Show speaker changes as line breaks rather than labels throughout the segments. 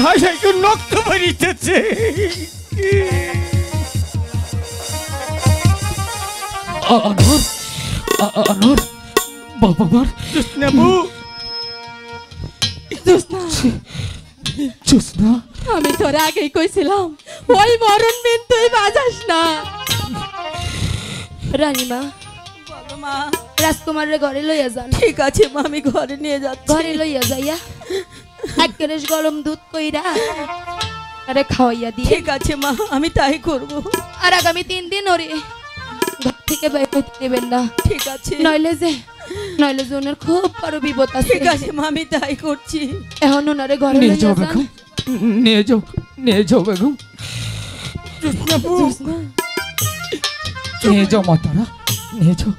হায় হায় কি রক্ত বেরিয়েছে।
আনোয়ার আনোয়ার বাবা
জোসনাবু
জোসনা
আমি তোর আগেই কইছিলাম ওই মরণ বিন তুই বাজাস না। রানীমা
বলো মা।
রাজকুমারের ঘরে লইয়া যান।
ঠিক আছে মা, আমি ঘরে নিয়ে যাচ্ছি।
ঘরে লইয়া যাইয়া এক গ্লাস গরম দুধ কইরা আরে খাওয়াইয়া দিয়ে।
ঠিক আছে মা, আমি তাই করব।
আর আগামী 3 দিন ওরে ঘর থেকে বাইরে হইতে দেবেন না।
ঠিক আছে।
নইলে যে ওনার খুব বড় বিপদ আছে।
ঠিক আছে মা, আমি তাই করছি।
এখন ওনারে ঘরে
নিয়ে
লইয়া
যাও
যান।
বেগম, নিয়ে যাও বেগম,
জোসনাবু
নিয়ে যাও মাতারা, নিয়ে যাও।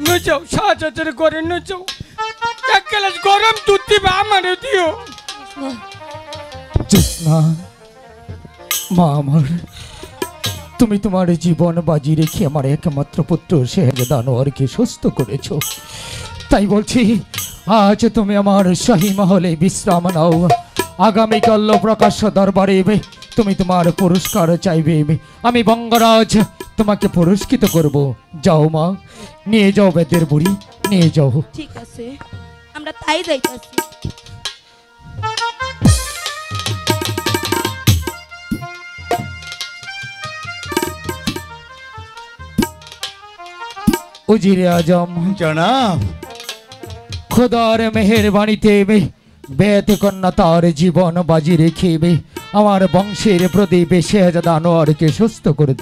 নো যাও, শাহজাদের ঘরে নো যাও। এক গ্লাস গরম দুধ দিবা আমারে দিও।
জোসনা মা আমার, তুমি তোমার জীবন বাজি রেখে আমার একমাত্র পুত্র শেহজাদা আনোয়ারকে সুস্থ করেছো। তাই বলছি আজ তুমি আমার শাহী মহলে বিশ্রাম নাও। আগামীকাল প্রকাশ্য দরবারে তুমি তোমার পুরস্কার চাইবে। আমি বঙ্গরাজ তোমাকে পুরস্কৃত করব। যাও মা, নিয়ে যাও বেদের বুড়ি, নিয়ে যাও।
ঠিক আছে, আমরা তাই যাইতাছি।
উজিরে আজম
জনাব,
খোদার মেহেরবানিতে বেত কন্যা তার জীবন বাজি রেখে আমার বংশের প্রদীপ শেহজাদা আনোয়ারকে সুস্থ করে